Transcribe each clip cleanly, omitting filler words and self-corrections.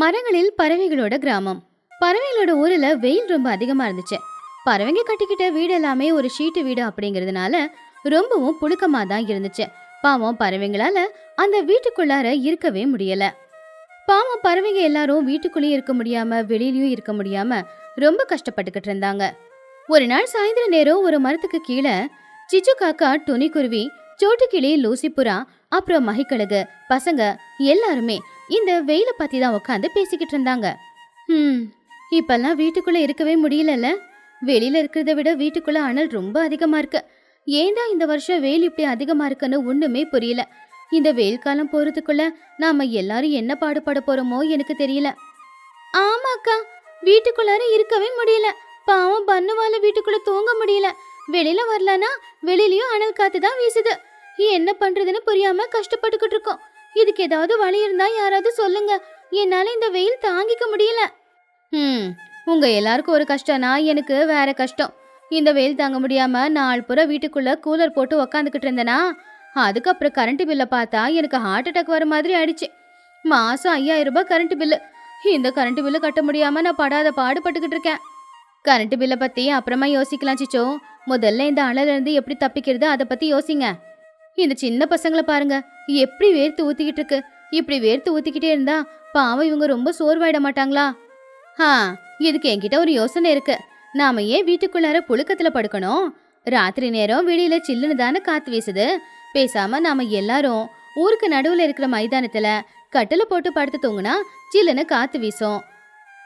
மரங்களில் பறவைகளோட கிராமம். பறவைகளோட ஊர்ல வெயில் ரொம்ப அதிகமா இருந்துச்சு. பறவைங்க கட்டிக்கிட்ட வீடு எல்லாமே ஒரு ஷீட்டு வீடு அப்படிங்கறதுனால ரொம்பவும் புழுக்கமா தான் இருந்துச்சு. பாவம் பறவைங்களால அந்த வீட்டுக்குள்ளார இருக்கவே முடியல. பாவம் பறவைங்க எல்லாரும் வீட்டுக்குள்ளேயும் இருக்க முடியாம வெளியிலயும் இருக்க முடியாம ரொம்ப கஷ்டப்பட்டுக்கிட்டு இருந்தாங்க. ஒரு நாள் சாயந்தர நேரம் ஒரு மரத்துக்கு கீழே சிச்சு காக்கா, துணிக்குருவி, சோட்டுக்கிளி, லூசிபுரா, அப்புறம் மகிக்கழுகு பசங்க எல்லாருமே இந்த வெயில பத்தி தான் உட்காந்து பேசிக்கிட்டு இருந்தாங்க. ம் இப்பெல்லாம் வீட்டுக்குள்ள இருக்கவே முடியலல்ல. வெளியில இருக்கிறத விட வீட்டுக்குள்ள அனல் ரொம்ப அதிகமா இருக்கு. ஏன்டா இந்த வருஷம் வெயில் இப்படி அதிகமா இருக்குன்னு ஒண்ணுமே புரியல. இந்த வெயில் காலம் போறதுக்குள்ள நாம எல்லாரும் என்ன பாடுபட போறோமோ எனக்கு தெரியல. ஆமாக்கா, வீட்டுக்குள்ளார இருக்கவே முடியல. பாவம் பண்ணுவால வீட்டுக்குள்ள தூங்க முடியல. வெளியில வரலனா வெளியிலயும் அனல் காத்து தான் வீசுது. என்ன பண்றதுன்னு புரியாம கஷ்டப்பட்டுக்கிட்டு இருக்கோம். இதுக்கு ஏதாவது வழி இருந்தா யாராவது சொல்லுங்க. என்னால இந்த வெயில் தாங்கிக்க முடியல. உங்க எல்லாருக்கும் ஒரு கஷ்டம்னா எனக்கு வேற கஷ்டம். இந்த வெயில் தாங்க முடியாம நாள் பூரா வீட்டுக்குள்ள கூலர் போட்டு உக்காந்துக்கிட்டு இருந்தேனா, அதுக்கப்புறம் கரண்ட் பில்லை பார்த்தா எனக்கு ஹார்ட் அட்டாக் வர மாதிரி ஆயிடுச்சு. மாசம் 5000 ரூபாய் கரண்ட் பில்லு. இந்த கரண்ட் பில்லு கட்ட முடியாம நான் படாத பாடுபட்டுக்கிட்டு இருக்கேன். கரண்ட் பில்லை பத்தி அப்புறமா யோசிக்கலாம் சிச்சோ. முதல்ல இந்த அனல இருந்து எப்படி தப்பிக்கிறது அதை பத்தி யோசிங்க. இந்த சின்ன பசங்களை பாருங்க, எப்படி வேர்த்து ஊத்திக்கிட்டு இருக்கு. இப்படி வேர்த்து ஊத்திக்கிட்டே இருந்தா பாவம் இவங்க ரொம்ப சோர்வாயிட மாட்டாங்களா? இதுக்கு என்கிட்ட ஒரு யோசனை இருக்கு. நாம ஏன் வீட்டுக்குள்ளார புழுக்கத்துல படுக்கணும்? ராத்திரி நேரம் வெளியில சில்லுன்னு தானே காத்து வீசுது. பேசாம நாம எல்லாரும் ஊருக்கு நடுவுல இருக்கிற மைதானத்துல கட்டில போட்டு படுத்து தூங்குனா சில்லுன்னு காத்து வீசும்.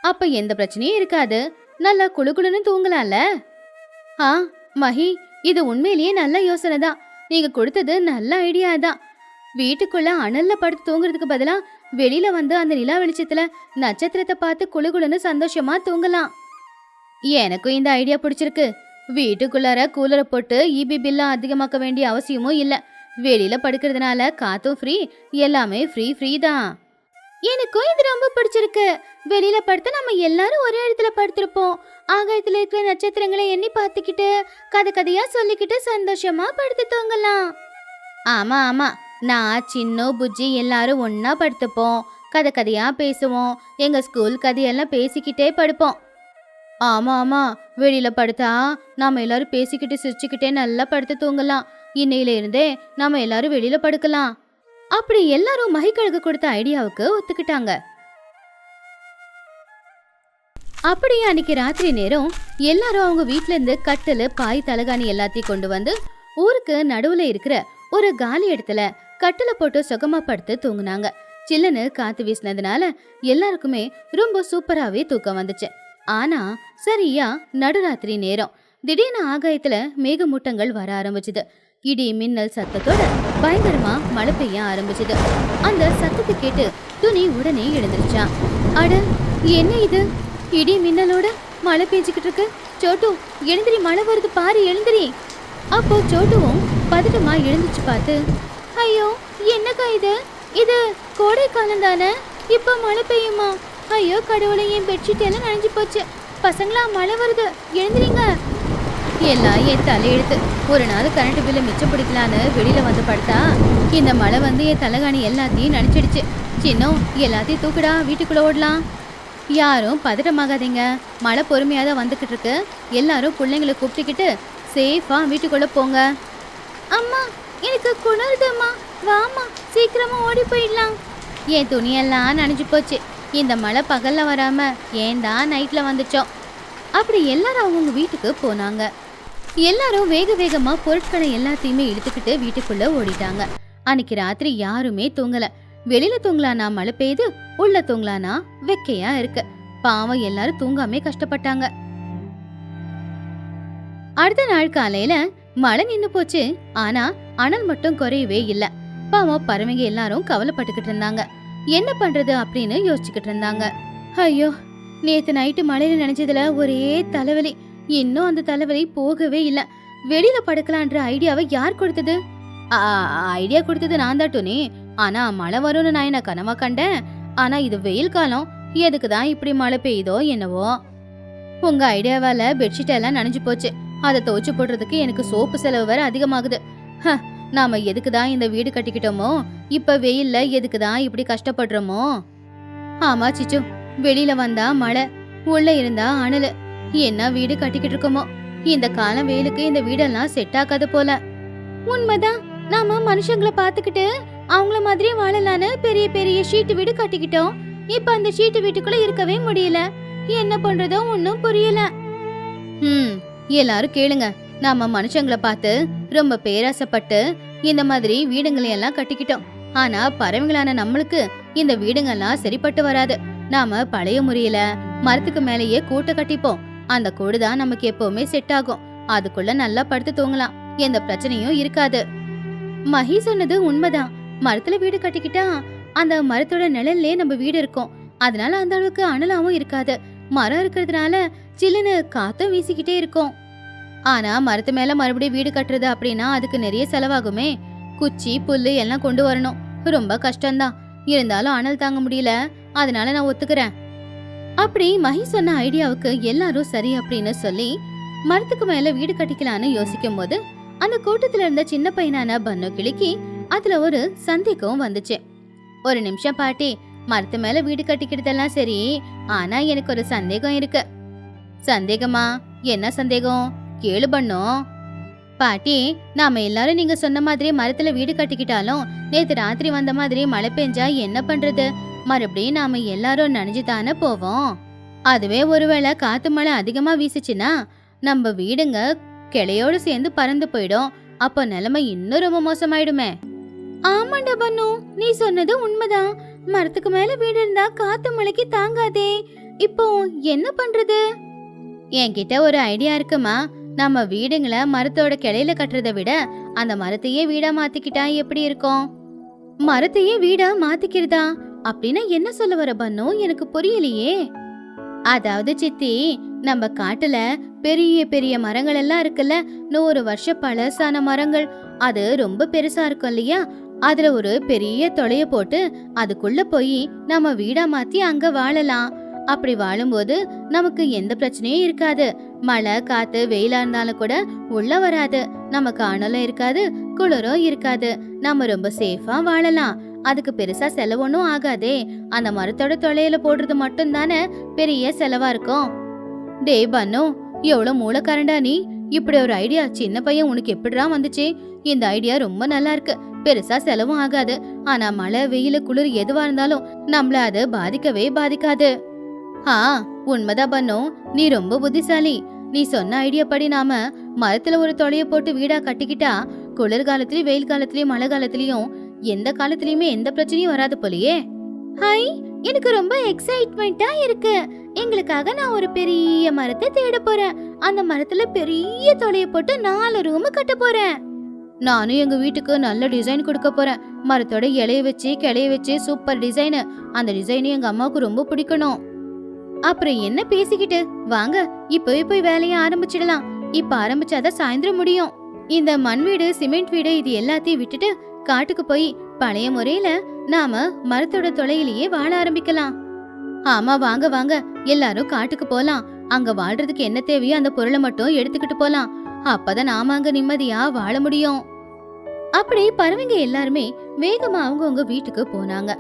அப்ப எந்த பிரச்சனையும் இருக்காது. நல்லா குளுகுளுன்னு தூங்கலாம்ல. மஹி, இது உண்மையிலேயே நல்ல யோசனை தான். நீங்க கொடுத்தது நல்ல ஐடியா தான். வீட்டுக்குள்ள அனல்ல படுத்து தூங்குறதுக்கு பதிலா வெளியில வந்து அந்த நிலா வெளிச்சத்துல நட்சத்திரத்தை பார்த்து குளுகுளுன்னு சந்தோஷமா தூங்கலாம். எனக்கும் இந்த ஐடியா பிடிச்சிருக்கு. வீட்டுக்குள்ளார கூலரை போட்டு இபி பில்ல அதிகமாக்க வேண்டிய அவசியமும் இல்ல. வெளியில படுக்கிறதுனால காத்தும் ஃப்ரீ, எல்லாமே ஃப்ரீ தான். எனக்கும் இது ரொம்ப பிடிச்சிருக்கு. வெளியில படுத்து நம்ம எல்லாரும் ஒரே இடத்துல படுத்திருப்போம். ஆகாயத்துல இருக்கிற நட்சத்திரங்களை எண்ணி பார்த்துக்கிட்டு கதையா சொல்லிக்கிட்டு சந்தோஷமா படுத்து தூங்கலாம். ஆமா, நான் சின்ன புஜ்ஜி எல்லாரும் ஒன்னா படுத்துப்போம். கதையா பேசுவோம். எங்க ஸ்கூல் கதையெல்லாம் பேசிக்கிட்டே படுப்போம். ஆமா, வெளியில படுத்தா நாம எல்லாரும் பேசிக்கிட்டு சிரிச்சுக்கிட்டே நல்லா படுத்து தூங்கலாம். இன்னையில இருந்தே நாம எல்லாரும் வெளியில படுக்கலாம். அப்படி எல்லாரும் மகிக்கழுகு கொடுத்த ஐடியாவுக்கு ஒத்துக்கிட்டாங்க. அப்படியே அன்னைக்கு ராத்திரி நேரம் எல்லாரும் அவங்க வீட்ல இருந்து கட்டில், பாய், தலகாணி எல்லாத்தையும் கொண்டு வந்து ஊருக்கு நடுவுல இருக்கிற ஒரு காலி இடத்துல கட்டில போட்டு சுகமா படுத்து தூங்குனாங்க. சில்லுன்னு காத்து வீசினதுனால எல்லாருக்குமே ரொம்ப சூப்பராவே தூக்கம் வந்துச்சு. ஆனா சரியா நடுராத்திரி நேரம் திடீர்னு ஆகாயத்துல மேகமூட்டங்கள் வர ஆரம்பிச்சுது. இடி மின்னல் சத்தத்தோட பயங்கரமா மழை பெய்ய ஆரம்பிச்சது. அந்த சத்தத்தை கேட்டு துணி உடனே எழுந்துருச்சான். அட, என்ன இது? இடி மின்னலோட மழை பெஞ்சுக்கிட்டு இருக்கு. சோட்டு, எழுந்திரி, மழை வருது பாரு, எழுந்திரி. அப்போ சோட்டுவும் பதட்டமா எழுந்துச்சு பார்த்து, ஐயோ என்னக்கா இது கோடை காலம் தானே, இப்ப மழை பெய்யுமா? ஐயோ கடவுளை, என் பெட்ஷீட் எல்லாம் நனைஞ்சு போச்சு. பசங்களா, மழை வருது, எழுந்திரிங்க. எல்லாம் என் தலையெழுத்து. ஒரு நாள் கரண்ட் பில்லை மிச்சம் பிடிக்கலான்னு வெளியில வந்து படுத்தா இந்த மழை வந்து என் தலைகாணி எல்லாத்தையும் நினைச்சிடுச்சு. சின்னம், எல்லாத்தையும் தூக்குடா, வீட்டுக்குள்ள ஓடலாம். யாரும் பதட்டமாகாதீங்க, மழை பொறுமையாக தான் வந்துக்கிட்டு இருக்கு. எல்லாரும் பிள்ளைங்களை கூப்பிட்டுக்கிட்டு சேஃபா வீட்டுக்குள்ள போங்க. அம்மா, எனக்கு குளிருதம்மா, வாமா சீக்கிரமா ஓடி போயிடலாம். என் துணியெல்லாம் நனைஞ்சு போச்சு. இந்த மழை பகல்ல வராம ஏன்டா நைட்ல வந்துச்சோம். அப்படி எல்லாரும் அவங்க வீட்டுக்கு போனாங்க. எல்லாரும் வேகமா பொருட்களை எல்லாத்தையுமே இழுத்துக்கிட்டு வீட்டுக்குள்ள ஓடிட்டாங்க. அன்னைக்கு ராத்திரி யாருமே தூங்கல. வெளியில தூங்கலானா மழை பெய்யுது, உள்ள தூங்கலானா வெக்கையா இருக்கு. பாவம் எல்லாரும் தூங்காமே கஷ்டப்பட்டாங்க. அடுத்த நாள் காலையில மழை நின்னு போச்சு. ஆனா அனல் மட்டும் குறையவே இல்ல. பாவம் பறவைங்க எல்லாரும் கவலைப்பட்டுக்கிட்டு இருந்தாங்க. என்ன பண்றது அப்படின்னு யோசிச்சுக்கிட்டு இருந்தாங்க. ஐயோ, நேத்து நைட்டு மழையில நினைச்சதுல ஒரே தலைவலி. இன்னும் அந்த தலைவலி போகவே இல்ல. வெளியில படுக்கலான்ற ஐடியாவை யார் கொடுத்தது? ஐடியா கொடுத்தது நான் தான் டோனி. ஆனா மழை வரும்னு நான் என்ன கனவா கண்டேன்? ஆனா இது வெயில் காலம், எதுக்குதான் இப்படி மழை பெய்யுதோ என்னவோ. உங்க ஐடியாவால பெட்ஷீட் எல்லாம் நனைஞ்சு போச்சு. அதை துவைச்சு போடுறதுக்கு எனக்கு சோப்பு செலவு வேற அதிகமாகுது. நாம எதுக்குதான் இந்த வீடு கட்டிக்கிட்டோமோ, இப்ப வெயில்ல எதுக்குதான் இப்படி கஷ்டப்படுறோமோ. ஆமா சிச்சு, வெளியில வந்தா மழை, உள்ள இருந்தா அனலு. என்ன வீடு கட்டிக்கிட்டு இருக்கோமோ, இந்த காலம் வெயிலுக்கு இந்த வீடெல்லாம் செட் ஆகாது போல. உண்மைதான். நாம மனுஷங்களை பாத்துக்கிட்டு அவங்கள மாதிரி வாழலான்னு பெரிய பெரிய ஷீட்டு வீடு கட்டிக்கிட்டோம். இப்ப அந்த ஷீட்டு வீட்டுக்குள்ள இருக்கவே முடியல. என்ன பண்றதோ ஒன்னும் புரியல. எல்லாரும் கேளுங்க. நாம மனுஷங்களை பார்த்து ரொம்ப பேராசைப்பட்டு இந்த மாதிரி வீடுங்களை எல்லாம் கட்டிக்கிட்டோம். ஆனா பறவைங்களான நம்மளுக்கு இந்த வீடுங்கெல்லாம் சரிப்பட்டு வராது. நாம பழைய முறையில மரத்துக்கு மேலேயே கூட்டை கட்டிப்போம். அந்த கூடு தான் நமக்கு எப்பவுமே செட் ஆகும். அதுக்குள்ள நல்லா படுத்து தூங்கலாம், எந்த பிரச்சனையும் இருக்காது. மஹி சொன்னது உண்மைதான். மரத்துல வீடு கட்டிக்கிட்டா அந்த மரத்தோட நிழல்லே நம்ம வீடு இருக்கும். அதனால அந்த அளவுக்கு அனலாவும் இருக்காது. மரம் இருக்கிறதுனால சில்லுன்னு காத்தும் வீசிக்கிட்டே இருக்கும். ஆனா மரத்து மேல மறுபடியும் வீடு கட்டுறது அப்படின்னா அதுக்கு நிறைய செலவாகுமே. குச்சி புல்லு எல்லாம் கொண்டு வரணும். ரொம்ப கஷ்டம்தான். இருந்தாலும் அனல் தாங்க முடியல, அதனால நான் ஒத்துக்கிறேன். அப்படி மஹி சொன்ன ஐடியாவுக்கு எல்லாரும் சரி அப்படின்னு சொல்லி மரத்துக்கு மேல வீடு கட்டிக்கலான்னு யோசிக்கும் போது அந்த கூட்டத்துல இருந்த சின்ன பையனான பன்னு கிளிக்கு அதுல ஒரு சந்தேகம் வந்துச்சு. ஒரு நிமிஷம் பாட்டி, மரத்து மேல வீடு கட்டிக்கிட்டதெல்லாம் சரி, ஆனா எனக்கு ஒரு சந்தேகம் இருக்கு. சந்தேகமா? என்ன சந்தேகம்? கேளு பண்ணோம். பாட்டி, நாம எல்லாரும் நீங்க சொன்ன மாதிரி மரத்துல வீடு கட்டிக்கிட்டாலும் நேத்து ராத்திரி வந்த மாதிரி மழை பெஞ்சா என்ன பண்றது? மறுபடியும் நாம எல்லாரும் நனைஞ்சுதானே போவோம். அதுவே ஒருவேளை காத்து மழை அதிகமா வீசுச்சுன்னா நம்ம வீடுங்க கிளையோடு சேர்ந்து பறந்து போயிடும். அப்ப நிலைமை இன்னும் ரொம்ப மோசமாயிடுமே. ஆமாண்டா பண்ணு, நீ சொன்னது உண்மைதான். மரத்துக்கு மேல வீடு இருந்தா காத்து மழைக்கு தாங்காதே. இப்போ என்ன பண்றது? என்கிட்ட ஒரு ஐடியா இருக்குமா. நம்ம வீடுங்களை மரத்தோட கிளையில கட்டுறதை விட அந்த மரத்தையே வீடா மாத்திக்கிட்டா எப்படி இருக்கும்? மரத்தையே வீடா மாத்திக்கிறதா அப்படின்னா என்ன சொல்ல வர பண்ணு? எனக்கு புரியலையே. அதாவது சித்தி, நம்ம காட்டுல பெரிய பெரிய மரங்கள் எல்லாம் இருக்குல்ல, 100 வருஷம் பழசான மரங்கள். அது ரொம்ப பெருசா இருக்கும் இல்லையா? அதுல ஒரு பெரிய தொலைய போட்டு அதுக்குள்ள போய் நம்ம வீடா மாத்தி அங்க வாழலாம். அப்படி வாழும்போது நமக்கு எந்த பிரச்சனையும் இருக்காது. மழை காத்து வெயிலா இருந்தாலும் கூட உள்ள வராது. நமக்கு அனலும் இருக்காது, குளிரும் இருக்காது. நம்ம ரொம்ப சேஃபா வாழலாம். அதுக்கு பெருசா செலவொன்னும் ஆகாதே. அந்த மரத்தோட தொலையில போடுறது மட்டும் தானே பெரிய செலவா இருக்கும். டே பண்ணு, எவ்வளவு மூலக்காரண்டா நீ. இப்படி ஒரு ஐடியா சின்ன பையன் உனக்கு எப்படிடா வந்துச்சு? இந்த ஐடியா ரொம்ப நல்லா இருக்கு. பெருசா செலவும் ஆகாது. ஆனா மழை வெயில குளிர் எதுவா இருந்தாலும் நம்மள அது பாதிக்கவே பாதிக்காது. உண்மைதான் பண்ணு, நீ ரொம்ப புத்திசாலி. நீ சொன்ன ஐடியா படி நாம மரத்துல ஒரு தொலைய போட்டு வீடா கட்டிக்கிட்டா குளிர்காலத்திலயும் வெயில் காலத்திலயும் மழை காலத்திலயும் எந்த காலத்திலயுமே எந்த பிரச்சனையும் வராது போலயே. ஹாய், எனக்கு ரொம்ப எக்ஸைட்மெண்டா இருக்கு. எங்களுக்காக நான் ஒரு பெரிய மரத்தை தேட போறேன். அந்த மரத்துல பெரிய தொலைய போட்டு 4 ரூம் கட்ட போறேன். நானும் எங்க வீட்டுக்கு நல்ல டிசைன் கொடுக்க போறேன். மரத்தோட இலைய வச்சு கிளைய வச்சு சூப்பர் டிசைனு. அந்த டிசைன் எங்க அம்மாவுக்கு ரொம்ப பிடிக்கணும். அப்புறம் என்ன பேசிக்கிட்டு, வாங்க இப்பவே போய் வேலையை ஆரம்பிச்சிடலாம். இப்ப ஆரம்பிச்சாதான் சாயந்தரம் முடியும். இந்த மண் வீடு சிமெண்ட் வீடு இது எல்லாத்தையும் விட்டுட்டு காட்டுக்கு போய் பழைய முறையில நாம மரத்தோட தொலையிலேயே வாழ ஆரம்பிக்கலாம். ஆமா, வாங்க வாங்க எல்லாரும் காட்டுக்கு போலாம். அங்க வாழ்றதுக்கு என்ன தேவையோ அந்த பொருளை மட்டும் எடுத்துக்கிட்டு போலாம். அப்பதான் நாம அங்க நிம்மதியா வாழ முடியும். அப்படி பறவைங்க எல்லாருமே வேகமா அவங்கவுங்க வீட்டுக்கு போனாங்க.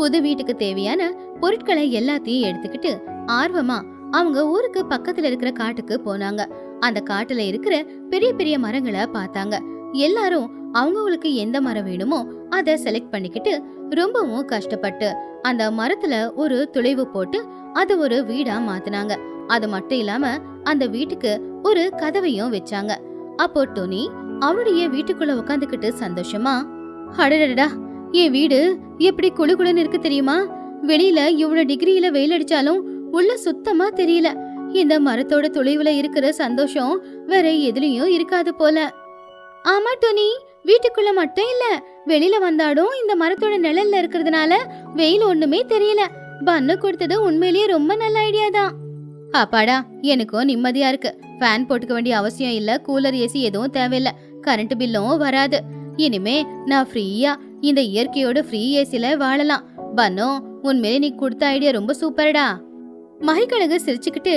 புது வீட்டுக்கு தேவையான பொருட்களை எல்லாத்தையும் எடுத்துக்கிட்டு ஆர்வமா அவங்க ஊருக்கு பக்கத்துல இருக்கிற காட்டுக்கு போனாங்க. அந்த காட்டுல இருக்கிற பெரிய பெரிய மரங்களை பார்த்தாங்க. எல்லாரும் அவங்களுக்கு எந்த மரம் வேணுமோ அத செலக்ட் பண்ணிக்கிட்டு ரொம்பவும் கஷ்டப்பட்டு அந்த மரத்துல ஒரு துளைவு போட்டு அது ஒரு வீடா மாத்தினாங்க. அது மட்டும் இல்லாம அந்த வீட்டுக்கு ஒரு கதவையும் வச்சாங்க. அப்போ டோனி அவருடைய வீட்டுக்குள்ள உட்காந்துக்கிட்டு சந்தோஷமா, அடடடா, என் வீடு எப்படி குளு குளுன்னு இருக்கு தெரியுமா? வெளியில இவ்வளவு டிகிரியில வெயில் அடிச்சாலும் உள்ள சுத்தமா தெரியல. இந்த மரத்தோட துளைவுல இருக்கிற சந்தோஷம் வேற எதுலயும் இருக்காது போல. ஆமா டோனி, வீட்டுக்குள்ள மட்டும் இல்ல, வெளியில வந்தாடும் இந்த மரத்தோட நிழல்ல இருக்கிறதுனால வெயில் ஒண்ணுமே தெரியல. பன்னு கொடுத்தது உண்மையிலேயே ரொம்ப நல்ல ஐடியா தான். அப்பாடா, எனக்கும் நிம்மதியா இருக்கு. ஃபேன் போட்டுக்க வேண்டிய அவசியம் இல்ல, கூலர் ஏசி எதுவும் தேவையில்ல, கரண்ட் பில்லும் வராது. இனிமே நான் ஃப்ரீயா இந்த இயற்கையோட ஃப்ரீ ஏசில வாழலாம். பன்னு, உண்மையிலே நீ கொடுத்த ஐடியா ரொம்ப சூப்பர்டா. மகிக்கழகு சிரிச்சுக்கிட்டு,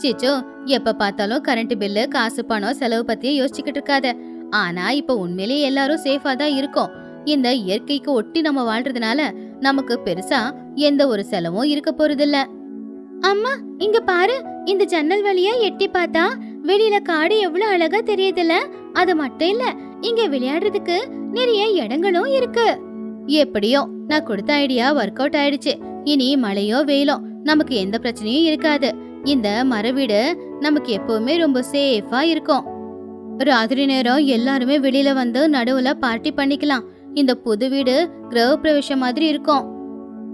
சிச்சோ, எப்ப பார்த்தாலும் கரண்ட் பில்லு காசு பணம் செலவு பத்தியே யோசிச்சுக்கிட்டு இருக்காத. ஆனா இப்ப உண்மையிலேயே எல்லாரும் சேஃபா தான் இருக்கோம். இந்த இயற்கைக்கு ஒட்டி நம்ம வாழ்றதுனால நமக்கு பெருசா எந்த ஒரு செலவும் இருக்க போறதில்ல. அம்மா இங்க பாரு, இந்த ஜன்னல் வழியா எட்டி பார்த்தா வெளியில காடு எவ்வளவு அழகா தெரியுதுல. அது மட்டும் இல்ல, இங்க விளையாடுறதுக்கு நிறைய இடங்களும் இருக்கு. எப்படியோ நான் கொடுத்த ஐடியா ஒர்க் அவுட் ஆயிடுச்சு. இனி மழையோ வெயிலோ நமக்கு எந்த பிரச்சனையும் இருக்காது. இந்த மர வீடு நமக்கு எப்பவுமே ரொம்ப சேஃபா இருக்கும். ராத்திரி நேரம் எல்லாருமே வெளியில வந்து நடுவுல பார்ட்டி பண்ணிக்கலாம். இந்த புது வீடு கிரக பிரவேசம் மாதிரி இருக்கும்.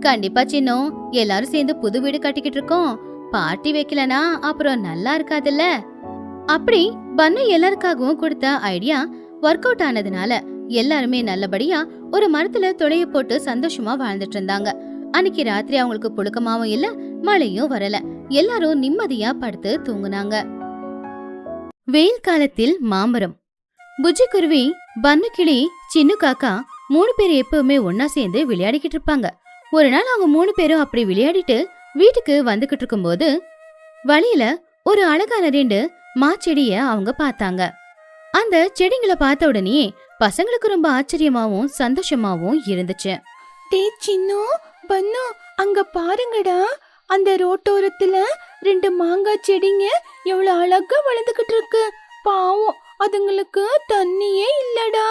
கண்டிப்பா சின்னம், எல்லாரும் சேர்ந்து புது வீடு கட்டிக்கிட்டு இருக்கோம். பார்ட்டி வைக்கலனா அப்புறம் நல்லா இருக்காதுல்ல. அப்படி பன்னு எல்லாருக்காகவும் கொடுத்த ஐடியா ஒர்க் அவுட் ஆனதுனால எல்லாருமே நல்லபடியா ஒரு மரத்துல துளைய போட்டு சந்தோஷமா வாழ்ந்துட்டு இருந்தாங்க. அன்னைக்கு ராத்திரி அவங்களுக்கு புழுக்கமாவும் இல்ல, மழையும் வரல. எல்லாரும் நிம்மதியா படுத்து தூங்குனாங்க. வெயில் காலத்தில் மாமரம். புஜ்ஜி குருவி, பன்னு கிளி, சின்ன காக்கா 3 பேர் எப்பவுமே ஒன்னா சேர்ந்து விளையாடிக்கிட்டு இருப்பாங்க. ஒரு நாள் அவங்க 3 பேரும் அப்படி விளையாடிட்டு வீட்டுக்கு வந்துகிட்டு இருக்கும்போது வழியில ஒரு அழகான 2 மாச்செடிய அவங்க பார்த்தாங்க. அந்த செடிங்களை பார்த்த உடனே பசங்களுக்கு ரொம்ப ஆச்சரியமாவும் சந்தோஷமாவும் இருந்துச்சு. டே சின்னு, பன்னு, அங்க பாருங்கடா, அந்த ரோட்டோரத்துல 2 மாங்காய் செடிங்க எவ்வளவு அழகா வளர்ந்துகிட்டு இருக்கு. பாவம், அதுங்களுக்கு தண்ணியே இல்லடா.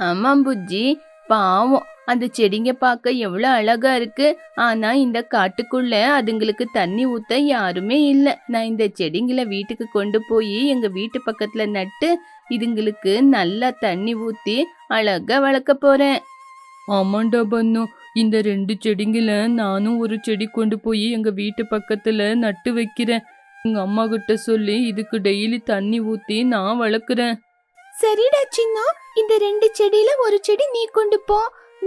ஆமாம் புஜ்ஜி, பாவம், அந்த செடிங்க பார்க்க எவ்வளவு அழகா இருக்கு. ஆனா இந்த காட்டுக்குள்ள அதுங்களுக்கு தண்ணி ஊத்த யாருமே இல்ல. நான் இந்த செடிங்களை வீட்டுக்கு கொண்டு போய் எங்க வீட்டு பக்கத்துல நட்டு இதுங்களுக்கு நல்லா தண்ணி ஊத்தி அழகா வளர்க்க போறேன். ஆமாண்டா பன்னு, இந்த 2 செடிங்கள நானும் ஒரு செடி கொண்டு போய் எங்க வீட்டு பக்கத்துல நட்டு வைக்கிறேன். எங்க அம்மா கிட்ட சொல்லி இதுக்கு டெய்லி தண்ணி ஊத்தி நான் வளர்க்குறேன். சரிடா சின்னு, இந்த 2 செடியில ஒரு செடி நீ கொண்டு போ.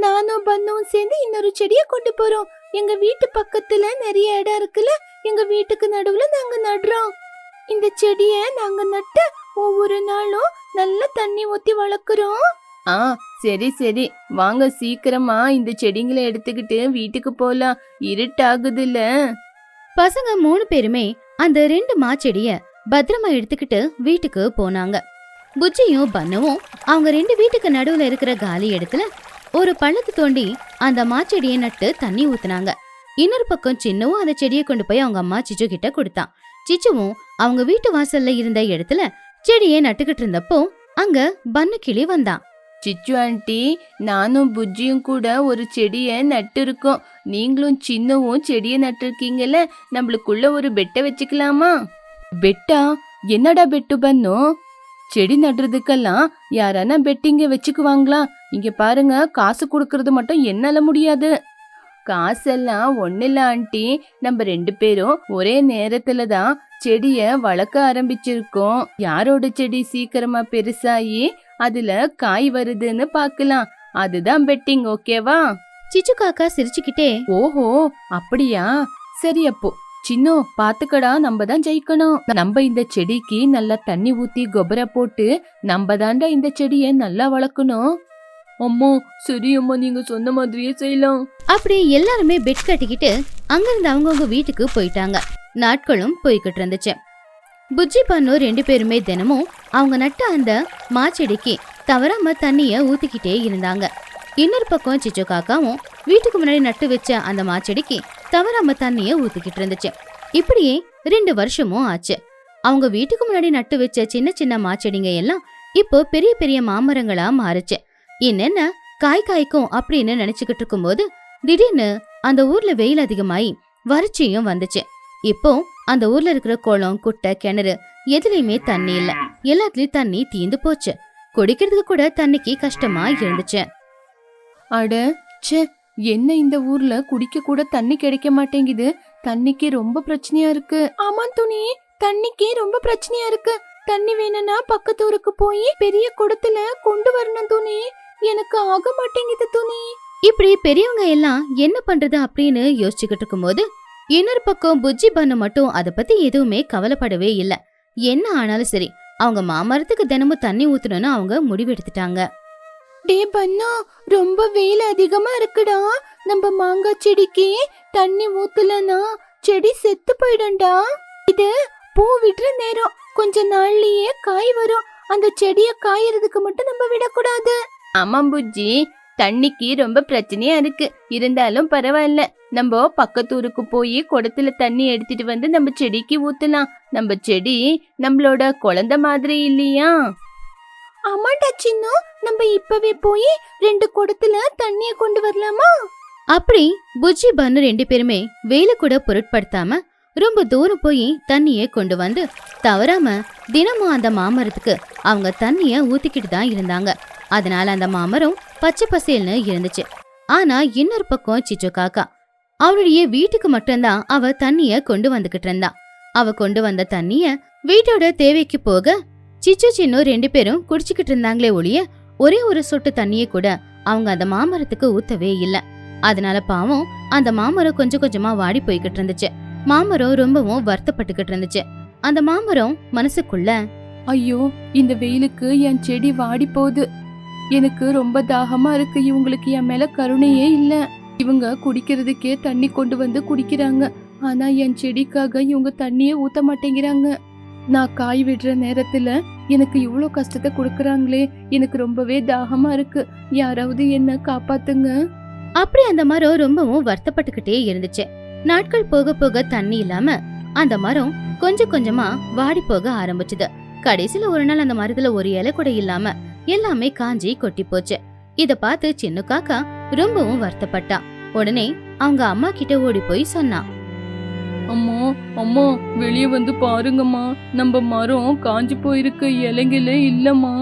நானும் பன்னும் சேர்ந்து இன்னொரு செடிய கொண்டு போறோம். எங்க வீட்டு பக்கத்துல நிறைய இடம் இருக்குல்ல, எங்க வீட்டுக்கு நடுவுல நாங்க நடுறோம். இந்த செடிய நாங்க நட்டு ஒவ்வொரு நாளும் நல்ல தண்ணி ஊத்தி வளர்க்குறோம். சரி சரி, வாங்க சீக்கிரமா இந்த செடிங்களை எடுத்துக்கிட்டு வீட்டுக்கு போலாம், இருட்டாகுதுல்ல. பசங்க 3 பேருமே அந்த 2 மாச்செடிய பத்திரமா எடுத்துக்கிட்டு வீட்டுக்கு போனாங்க. புஜ்ஜியும் பன்னுவும் அவங்க 2 வீட்டுக்கு நடுவுல இருக்கிற காலி இடத்துல ஒரு பள்ளத்தை தோண்டி அந்த மாச்செடியை நட்டு தண்ணி ஊத்துனாங்க. இன்னொரு பக்கம் சின்னவும் அந்த செடியை கொண்டு போய் அவங்க அம்மா சிச்சு கிட்ட கொடுத்தான். சிச்சுவும் அவங்க வீட்டு வாசல்ல இருந்த இடத்துல செடியை நட்டுக்கிட்டு இருந்தப்போ அங்க பன்னு கிளி வந்தான். சிச்சு ஆண்டி, நானும் புஜ்ஜியும் கூட ஒரு செடிய நட்டு இருக்கோம். நீங்களும் சின்னவும் செடிய நட்டு இருக்கீங்கல்ல, நம்மளுக்குள்ள ஒரு பெட்டை வச்சுக்கலாமா? பெட்டா? என்னடா பெட்டு பன்னு? செடி நடுறதுக்கெல்லாம் யாரானா பெட்டிங்க வச்சுக்குவாங்களா? இங்க பாருங்க, காசு கொடுக்கறது மட்டும் என்னால முடியாது. காசெல்லாம் ஒண்ணுல ஆண்டி, நம்ம 2 பேரும் ஒரே நேரத்துல தான் செடிய வளர்க்க ஆரம்பிச்சிருக்கோம். யாரோட செடி சீக்கிரமா பெருசாயி அதுல காய் வருதுன்னு பாக்கலாம். அதுதான் பெட்டிங், ஓகேவா? சிச்சு காக்கா சிரிச்சுக்கிட்டே, ஓஹோ அப்படியா, சரி. அப்போ சின்னோ பாத்துக்கடா, நம்ம தான் ஜெயிக்கணும். நம்ம இந்த செடிக்கு நல்லா தண்ணி ஊத்தி கொபரை போட்டு நம்ம தாண்டா இந்த செடிய நல்லா வளர்க்கணும். அம்மா சரி அம்மா, நீங்க சொன்ன மாதிரியே செய்யலாம். அப்படி எல்லாருமே பெட் கட்டிக்கிட்டு அங்கிருந்து அவங்கவுங்க வீட்டுக்கு போயிட்டாங்க. நாட்களும் போய்கிட்டு இருந்துச்சு. புஜ்ஜி பன்னு 2 பேருமே தினமும் அவங்க நட்ட அந்த மாச்செடிக்கு தவறாம தண்ணிய ஊத்திக்கிட்டே இருந்தாங்க. இன்னொரு பக்கம் சிச்சு காக்காவும் வீட்டுக்கு முன்னாடி நட்டு வச்ச அந்த மாச்செடிக்கு தவறாம தண்ணிய ஊத்திக்கிட்டு இருந்துச்சு. இப்படியே 2 வருஷமும் ஆச்சு. அவங்க வீட்டுக்கு முன்னாடி நட்டு வச்ச சின்ன சின்ன மாச்செடிங்க எல்லாம் இப்போ பெரிய பெரிய மாமரங்களா மாறுச்சு. என்னென்ன காய் காய்க்கும் அப்படின்னு நினைச்சுக்கிட்டு இருக்கும்போது திடீர்னு அந்த ஊர்ல வெயில் அதிகமாயி வறட்சியும் வந்துச்சு. இப்போ அந்த ஊர்ல இருக்கிற குளம், குட்டை, கிணறு எதுலயுமே தண்ணி இல்ல. எல்லாத்துலயும் தண்ணி தீந்து போச்சு. குடிக்கிறதுக்கு கூட தண்ணிக்கு கஷ்டமா இருந்துச்சு. அட ச்சே, என்ன இந்த ஊர்ல குடிக்க கூட தண்ணி கிடைக்க மாட்டேங்குது. தண்ணிக்கு ரொம்ப பிரச்சனையா இருக்கு. ஆமா துணி, தண்ணிக்கு ரொம்ப பிரச்சனையா இருக்கு. தண்ணி வேணும்னா பக்கத்து ஊருக்கு போய் பெரிய குடத்துல கொண்டு வரணும் துணி. எனக்கு ஆக மாட்டேங்குது துணி. இப்படி பெரியவங்க எல்லாம் என்ன பண்றது அப்படின்னு யோசிச்சுக்கிட்டு இருக்கும்போது இன்னொரு பக்கம் புஜ்ஜி பன்னு மட்டும் அதை பத்தி எதுவுமே கவலைப்படவே இல்ல. என்ன ஆனாலும் சரி, அவங்க மாமரத்துக்கு தினமும் தண்ணி ஊத்தணும்னு அவங்க முடிவெடுத்துட்டாங்க. டே பன்னு, ரொம்ப வெயில் அதிகமா இருக்குடா. நம்ம மாங்காய் செடிக்கு தண்ணி ஊத்தலனா செடி செத்து போயிடும்டா. இது பூ விடுற நேரம், கொஞ்ச நாள்லயே காய் வரும். அந்த செடிய காயறதுக்கு மட்டும் நம்ம விடக்கூடாது. ஆமாம் புஜ்ஜி, தண்ணிக்கு ரொம்ப பிரச்சனையா இருக்கு. இருந்தாலும் பரவாயில்ல, நம்ம பக்கத்தூருக்கு போய் குடத்துல தண்ணி எடுத்துட்டு வந்து நம்ம செடிக்கு ஊத்தலாம். நம்ம செடி நம்மளோட குழந்தை மாதிரி இல்லையா? ஆமாண்டா சின்னு, நம்ம இப்பவே போய் 2 குடத்துல தண்ணிய கொண்டு வரலாமா? அப்படி புஜ்ஜி பன்னு 2 பேருமே வெயில கூட பொருட்படுத்தாம ரொம்ப தூரம் போய் தண்ணிய கொண்டு வந்து தவறாம தினமும் அந்த மாமரத்துக்கு அவங்க தண்ணிய ஊத்திக்கிட்டு தான் இருந்தாங்க. அதனால அந்த மாமரம் பச்சை பசேல்னு இருந்துச்சு. ஆனா இன்னொரு பக்கம் சிச்சு காக்கா அவளுடைய வீட்டுக்கு மட்டும்தான் அவ தண்ணிய கொண்டு வந்துகிட்டு இருந்தா. அவ கொண்டு வந்த தண்ணிய வீட்டோட தேவைக்கு போக சிச்சு சின்னு 2 பேரும் குடிச்சுக்கிட்டு இருந்தாங்களே ஒழிய ஒரே ஒரு சொட்டு தண்ணிய கூட அவங்க அந்த மாமரத்துக்கு ஊத்தவே இல்ல. அதனால பாவம் அந்த மாமரம் கொஞ்சம் கொஞ்சமா வாடி போய்கிட்டு இருந்துச்சு. மாமரம் ரொம்பவும் வருத்தப்பட்டுக்கிட்டு இருந்துச்சு. அந்த மாமரம் மனசுக்குள்ள, ஐயோ, இந்த வெயிலுக்கு என் செடி வாடி போகுது. எனக்கு ரொம்ப தாகமா இருக்கு. இவங்களுக்கு என் மேல கருணையே இல்ல. இவங்க குடிக்கிறதுக்கே தண்ணி கொண்டு வந்து குடிக்கிறாங்க. ஆனா என் செடிக்காக இவங்க தண்ணியே ஊத்த மாட்டேங்கிறாங்க. நான் காய் விடுற நேரத்துல எனக்கு இவ்ளோ கஷ்டத்தை கொடுக்கறாங்களே, எனக்கு ரொம்பவே தாகமா இருக்கு. யாராவது என்ன காப்பாத்துங்க. அப்படி அந்த மரம் ரொம்பவும் வருத்தப்பட்டுக்கிட்டே இருந்துச்சு. நாட்கள் போக போக தண்ணி இல்லாம அந்த மரம் கொஞ்சம் கொஞ்சமா வாடி போக ஆரம்பிச்சுது. கடைசியில ஒரு நாள் அந்த மரத்துல ஒரு இலை கூட இல்லாம எல்லாமே காஞ்சி கொட்டி போச்சு. இத பார்த்து சின்ன காக்கா ரொம்பவும் வருத்தப்பட்டா. உடனே அவங்க அம்மா கிட்ட ஓடி போய் சொன்னா, அம்மா அம்மா, வெளியே வந்து பாருங்கம்மா, நம்ம மரம் காஞ்சு போயிருக்கு. இலைங்களே இல்லம்மா.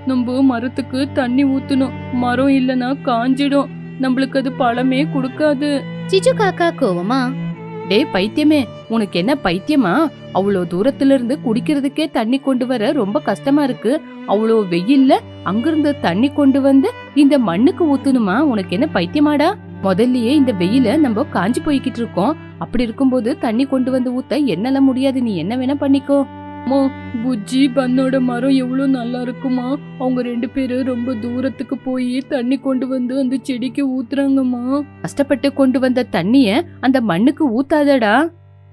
நம்ம மரத்துக்கு தண்ணி ஊத்தணும். மரம் இல்லனா காஞ்சிடும். நம்மளுக்கு அது பழமே கொடுக்காது. சிச்சு காக்கா கோவமா, டேய் பைத்தியமே, உனக்கு என்ன பைத்தியமா? அவ்வளோ தூரத்துல இருந்து குடிக்கிறதுக்கே தண்ணி கொண்டு வர ரொம்ப கஷ்டமா இருக்கு. அவ்வளோ வெயில்ல அங்கிருந்து தண்ணி கொண்டு வந்து இந்த மண்ணுக்கு ஊத்தணுமா? உனக்கு என்ன பைத்தியமாடா? முதல்லயே இந்த வெயில நம்ம காஞ்சு போய்கிட்டு இருக்கோம். அப்படி இருக்கும்போது தண்ணி கொண்டு வந்து ஊத்த என்னால முடியாது. நீ என்ன வேணா பண்ணிக்கோ. புஜ்ஜி பன்னோட மரம் எவ்வளவு நல்லா இருக்குமா? அவங்க 2 பேரும் ரொம்ப தூரத்துக்கு போய் தண்ணி கொண்டு வந்து அந்த செடிக்கு ஊத்துறாங்கம்மா. கஷ்டப்பட்டு கொண்டு வந்த தண்ணிய அந்த மண்ணுக்கு ஊத்தாதடா.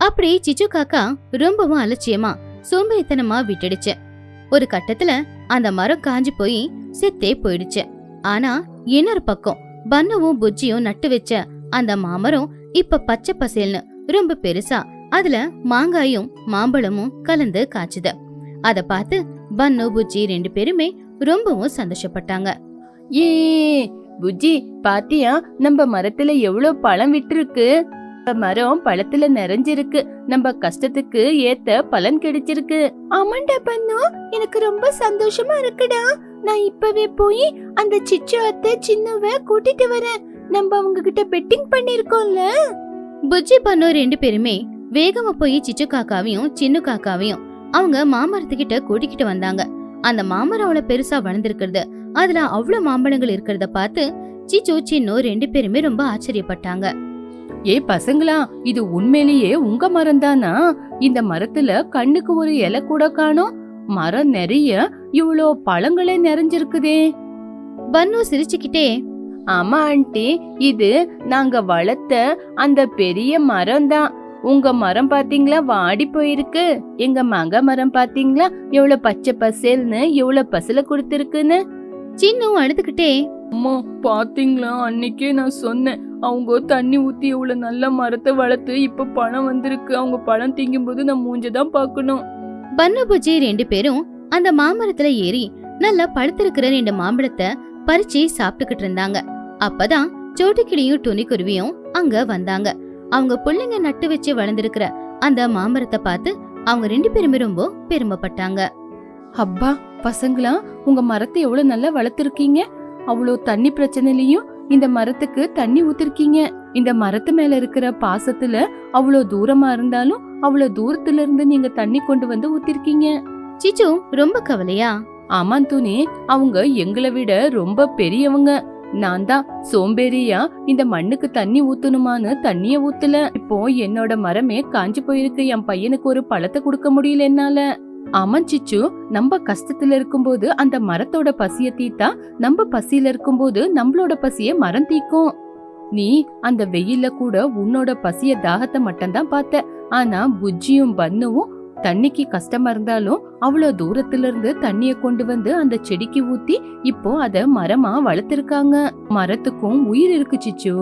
அப்படி சிச்சு காக்கா ரொம்பவும் அலட்சியமா சோம்பேறித்தனமா விட்டுடுச்சு. ஒரு கட்டத்துல அந்த மரம் காஞ்சி போய் செத்தே போயிடுச்சு. ஆனா இன்னொரு பக்கம் பன்னுவும் புஜ்ஜியும் நட்டு வச்ச அந்த மாமரம் இப்ப பச்சை பசேல்னு ரொம்ப பெருசா அதுல மாங்காயும் மாம்பழமும் கலந்து காய்ச்சுது. அத பார்த்து பன்னு புஜ்ஜி 2 பேருமே ரொம்பவும் சந்தோஷப்பட்டாங்க. ஏ புஜ்ஜி, பாத்தியா நம்ம மரத்துல எவ்வளவு பழம் விட்டுருக்கு? மரம் பழத்துல நிறைஞ்சிருக்கு. நம்ம கஷ்டத்துக்கு ஏத்த பலன் கிடைச்சிருக்கு. ஆமாண்டா பன்னு, எனக்கு ரொம்ப சந்தோஷமா இருக்குடா. நான் இப்பவே போய் அந்த சிச்சு அத்தை சின்னுவ கூட்டிட்டு வரேன். நம்ம அவங்க கிட்ட பெட்டிங் பண்ணிருக்கோம்ல. புஜ்ஜி பன்னு 2 பேருமே வேகமா போய் சிச்சு காக்காவையும் சின்ன காக்காவையும் அவங்க மாமரத்துக்கிட்ட கூட்டிக்கிட்டு வந்தாங்க. அந்த மாமரம் அவ்வளவு பெருசா வளர்ந்துருக்கிறது, அதுல அவ்வளவு மாம்பழங்கள் இருக்கிறத பார்த்து சிச்சு சின்னு 2 பேருமே ரொம்ப ஆச்சரியப்பட்டாங்க. ஏ பசங்களா, இது உண்மையிலேயே உங்க மரம் தானா? இந்த மரத்துல கண்ணுக்கு ஒரு இலை கூட காணோம். மரம் நிறைய இவ்வளோ பழங்களே நிறைஞ்சிருக்குதே. பன்னு சிரிச்சுக்கிட்டே, ஆமா ஆண்டி, இது நாங்க வளர்த்த அந்த பெரிய மரம் தான். உங்க மரம் பாத்தீங்களா வாடி போயிருக்கு. எங்க மங்க மரம் பாத்தீங்களா எவ்வளவு பச்சை பசேல்னு எவ்வளவு பசல கொடுத்திருக்குன்னு. சின்னு அழுதுகிட்டே, அம்மா பாத்தீங்களா, அன்னைக்கே நான் சொன்னேன். அவங்க தண்ணி ஊத்தி எவ்வளவு நல்ல மரத்தை வளர்த்து இப்ப பழம் வந்திருக்கு. அவங்க பழம் திங்கும் போது நான் மூஞ்சதான் பாக்கணும். பன்னு புஜ்ஜி 2 பேரும் அந்த மாமரத்துல ஏறி நல்லா பழுத்திருக்கிற 2 மாம்பழத்தை பறிச்சு சாப்பிட்டுக்கிட்டு இருந்தாங்க. அப்பதான் சோட்டுக்கிளியும் துணிக்குருவியும் அங்க வந்தாங்க. அவங்க பிள்ளைங்க நட்டு வச்சு வளர்ந்திருக்கிற அந்த மாமரத்தை பார்த்து அவங்க 2 பேருமே ரொம்ப பெருமைப்பட்டாங்க. அப்பா பசங்களா, உங்க மரத்தை எவ்வளவு நல்லா வளர்த்திருக்கீங்க. அவ்வளோ தண்ணி பிரச்சனையிலயும் இந்த மரத்துக்கு தண்ணி ஊத்திருக்கீங்க. இந்த மரத்து மேல இருக்கிற பாசத்துல அவ்வளோ தூரமா இருந்தாலும் அவ்வளோ தூரத்துல இருந்து நீங்க தண்ணி கொண்டு வந்து ஊத்திருக்கீங்க. சிச்சு ரொம்ப கவலையா, ஆமாம் துணி, அவங்க எங்களை விட ரொம்ப பெரியவங்க. நான் தான் சோம்பேறியா இந்த மண்ணுக்கு தண்ணி ஊத்தணுமான்னு தண்ணிய ஊத்தல. இப்போ என்னோட மரமே காஞ்சு போயிருக்கு. என் பையனுக்கு ஒரு பழத்தை கொடுக்க முடியல என்னால. ஆமா சிச்சு, நம்ம கஷ்டத்துல இருக்கும்போது அந்த மரத்தோட பசிய தீத்தா நம்ம பசியில இருக்கும்போது நம்மளோட பசிய மரம் தீக்கும். நீ அந்த வெயில்ல கூட உன்னோட பசிய தாகத்தை மட்டும்தான் பார்த்த. ஆனா புஜ்ஜியும் பன்னுவும் தண்ணிக்கு கஷ்டமா இருந்தாலும் அவ்வளோ தூரத்துல இருந்து தண்ணிய கொண்டு வந்து அந்த செடிக்கு ஊத்தி இப்போ அத மரமா வளர்த்திருக்காங்க. மரத்துக்கும் உயிர் இருக்கு சிச்சு.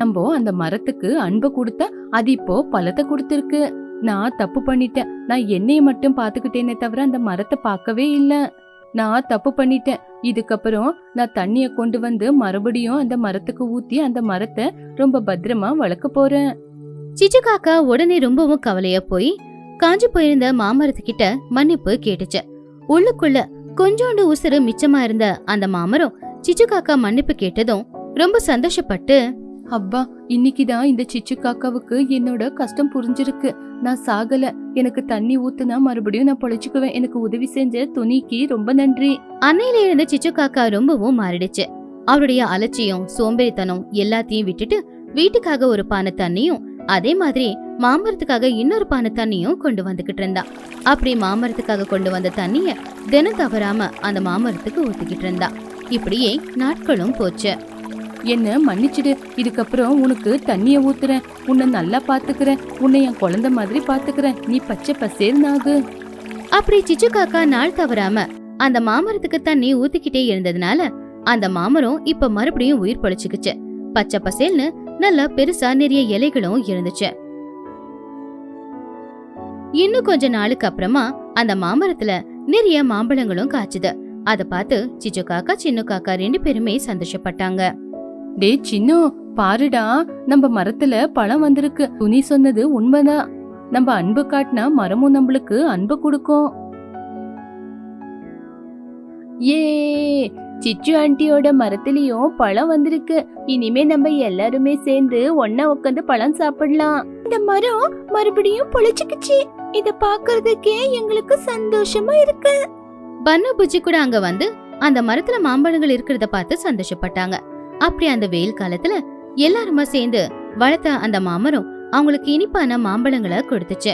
நம்ம அந்த மரத்துக்கு அன்பை கொடுத்தா அது இப்போ பழத்தை கொடுத்திருக்கு. நான் தப்பு பண்ணிட்டேன். நான் என்னைய மட்டும் பாத்துக்கிட்டேனே தவிர அந்த மரத்தை பார்க்கவே இல்ல. நான் தப்பு பண்ணிட்டேன். இதுக்கப்புறம் நான் தண்ணிய கொண்டு வந்து மறுபடியும் அந்த மரத்துக்கு ஊத்தி அந்த மரத்தை ரொம்ப பத்திரமா வளர்க்க போறேன். சிச்சு காக்கா உடனே ரொம்பவும் கவலையா போய் காஞ்சு போயிருந்த மாமரத்துக்கிட்ட மன்னிப்பு கேட்டுச்சு. உள்ளுக்குள்ள கொஞ்சோண்டு உசுறு மிச்சமா இருந்த அந்த மாமரம் சிச்சு காக்கா மன்னிப்பு கேட்டதும் ரொம்ப சந்தோஷப்பட்டு, அப்பா, இன்னைக்குதான் இந்த சிச்சு காக்காவுக்கு என்னோட கஷ்டம் புரிஞ்சிருக்கு. நான் சாகல. எனக்கு தண்ணி ஊத்துனா மறுபடியும் நான் பொழைச்சுக்குவேன். எனக்கு உதவி செஞ்ச துணிக்கு ரொம்ப நன்றி. அன்னையில இருந்து சிச்சு காக்கா ரொம்பவும் மாறிடுச்சு. அவருடைய அலட்சியம், சோம்பேறித்தனம் எல்லாத்தையும் விட்டுட்டு வீட்டுக்காக ஒரு பானை தண்ணியும் அதே மாதிரி மாமரத்துக்காக இன்னொரு பானை தண்ணியும் கொண்டு வந்துகிட்டு இருந்தா. அப்படி மாமரத்துக்காக கொண்டு வந்த தண்ணிய தினம் தவறாம அந்த மாமரத்துக்கு ஊத்திக்கிட்டு இருந்தா. இப்படியே நாட்களும் போச்சு. என்ன மன்னிச்சிடு. இதுக்கப்புறம் உனக்கு தண்ணிய ஊத்துறேன். உன்னை நல்லா பாத்துக்கிறேன். உன்னை என் குழந்தை மாதிரி பாத்துக்கிறேன். நீ பச்சை பசேர்னாகு. அப்படி சிச்சு காக்கா நாள் தவறாம அந்த மாமரத்துக்கு தண்ணி ஊத்திக்கிட்டே இருந்ததுனால அந்த மாமரம் இப்ப மறுபடியும் உயிர் பொழைச்சுக்குச்சு. பச்சை பசேல்னு நல்லா பெருசா நிறைய இலைகளும் இருந்துச்சு. இன்னும் கொஞ்ச நாளுக்கு அப்புறமா அந்த மாமரத்துல நிறைய மாம்பழங்களும் காய்ச்சுது. அத பார்த்து சிச்சு காக்கா சின்ன காக்கா 2 பேருமே சந்தோஷப்பட்டாங்க. டே சின்னு, பாருடா, நம்ம மரத்துல பழம் வந்திருக்கு. துணி சொன்னது உண்மைதான். நம்ம அன்பு காட்டினா மரமும் நம்மளுக்கு அன்பு கொடுக்கும். ஏ, சிச்சு ஆண்டியோட மரத்திலயும் பழம் வந்திருக்கு. இனிமே நம்ம எல்லாருமே சேர்ந்து ஒன்னா உட்காந்து பழம் சாப்பிடலாம். இந்த மரம் மறுபடியும் பொழைச்சுக்குச்சு. இத பாக்குறதுக்கே எங்களுக்கு சந்தோஷமா இருக்கு. பன்னு புஜ்ஜி கூட அங்க வந்து அந்த மரத்துல மாம்பழங்கள் இருக்கிறத பார்த்து சந்தோஷப்பட்டாங்க. அப்படி அந்த வெயில் காலத்துல எல்லாருமா சேர்ந்து வளர்த்த அந்த மாமரம் அவங்களுக்கு இனிப்பான மாம்பழங்களை கொடுத்துச்சு.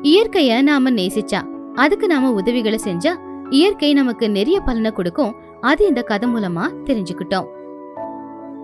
இயற்கைய நாம நேசிச்சா, அதுக்கு நாம உதவிகளை செஞ்சா இயற்கை நமக்கு நிறைய பலனை கொடுக்கும். அது இந்த கதை மூலமா தெரிஞ்சுக்கிட்டோம்.